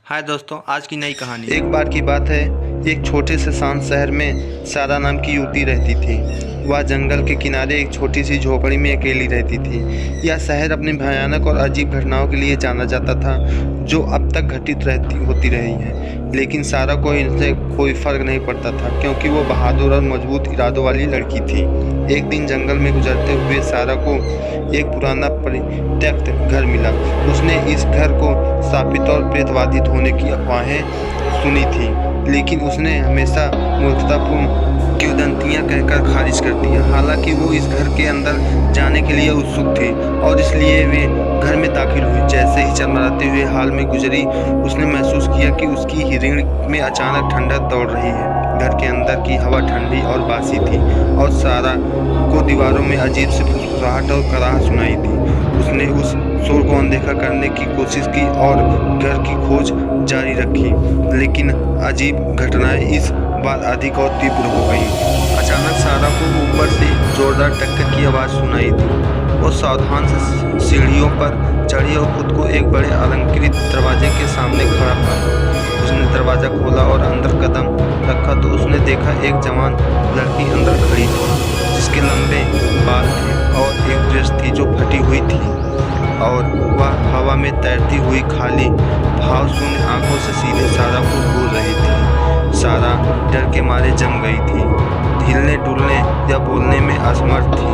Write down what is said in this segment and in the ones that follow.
हाय दोस्तों, आज की नई कहानी। एक बार की बात है, एक छोटे से शांत शहर में सारा नाम की युवती रहती थी। वह जंगल के किनारे एक छोटी सी झोपड़ी में अकेली रहती थी। यह शहर अपनी भयानक और अजीब घटनाओं के लिए जाना जाता था, जो अब तक घटित होती रही है। लेकिन सारा को इनसे कोई फर्क नहीं पड़ता था, क्योंकि वो बहादुर और मजबूत इरादों वाली लड़की थी। एक दिन जंगल में गुजरते हुए सारा को एक पुराना परित्यक्त घर मिला। उसने इस घर को शापित और प्रेतवादित होने की अफवाहें सुनी थी, लेकिन उसने हमेशा मूर्खतापूर्ण किंवदंतियां कहकर खारिज कर दिया। हालांकि वो इस घर के अंदर जाने के लिए उत्सुक थी और इसलिए वे घर में दाखिल हुई। जैसे ही चमराते हुए हाल में गुजरी, उसने महसूस किया कि उसकी रीढ़ में अचानक ठंडक दौड़ रही है। घर के अंदर की हवा ठंडी और बासी थी और सारा को दीवारों में अजीब सी फुसफुसाहट और कराहट सुनाई दी। उसने उस शोर को अनदेखा करने की कोशिश की और घर की खोज जारी रखी, लेकिन अजीब घटनाएं इस बार अधिक और तीव्र हो गई। अचानक सारा को ऊपर से जोरदार टक्कर की आवाज़ सुनाई दी। वो सावधान से सीढ़ियों पर चढ़ी और खुद को एक बड़े अलंकृत दरवाजे के सामने खड़ा पाया। उसने दरवाज़ा खोला और अंदर कदम रखा तो उसने देखा एक जवान लड़की अंदर खड़ी थी, जिसके लंबे बाल थे और एक ड्रेस थी जो फटी हुई थी, और वह हवा में तैरती हुई खाली भाव शून्य आंखों से सीधे सारा को घूर रही थी। सारा डर के मारे जम गई थी, हिलने डुलने या बोलने में असमर्थ थी।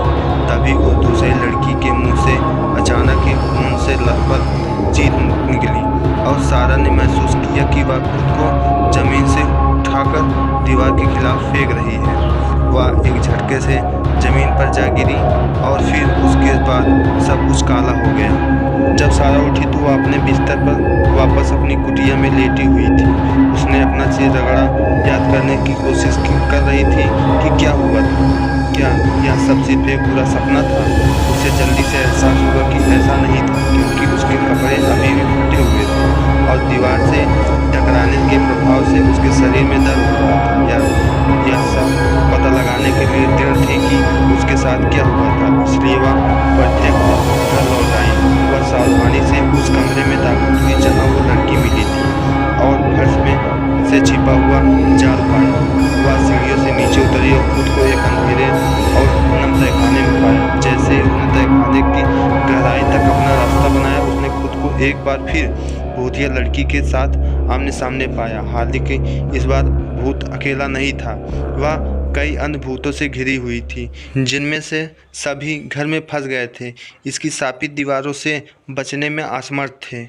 तभी उस दूसरी लड़की के मुंह से अचानक ही खून से लथपथ चीख निकली और सारा ने महसूस किया कि वह खुद को जमीन से उठाकर दीवार के खिलाफ फेंक रही है। वह एक झटके से जमीन पर जा गिरी और फिर उसके बाद सब कुछ काला हो गया। जब सारा उठी तो वह अपने बिस्तर पर वापस अपनी कुटिया में लेटी हुई थी। उसने अपना सिर रगड़ा, याद करने की कोशिश कर रही थी कि क्या हुआ था। क्या यह सब सिर्फ एक बुरा सपना था? उसे जल्दी से एहसास हुआ कि ऐसा नहीं था, क्योंकि उसके कपड़े अभी भी फटे हुए थे और दीवार से टकराने के प्रभाव से उसके शरीर में दर्द हो रहा था। यह सब पता लगाने के लिए दृढ़ थी कि उसके साथ क्या हुआ था, इसलिए वह प्रत्येक घर लौट आई। वह सावधानी से उस कमरे में दाखिल हुई जहाँ वो लड़की मिली थी और फर्श में से छिपा हुआ जाल पाया। वह सीढ़ियों से नीचे उतरी और खुद को एक अंधेरे और नम तहखाने में पाया। जैसे ही उसने तहखाने की गहराई तक अपना रास्ता बनाया, उसने खुद को एक बार फिर भूतिया लड़की के साथ आमने सामने पाया। हालांकि इस बार भूत अकेला नहीं था, वह कई अन्य भूतों से घिरी हुई थी, जिनमें से सभी घर में फंस गए थे, इसकी शापित दीवारों से बचने में असमर्थ थे।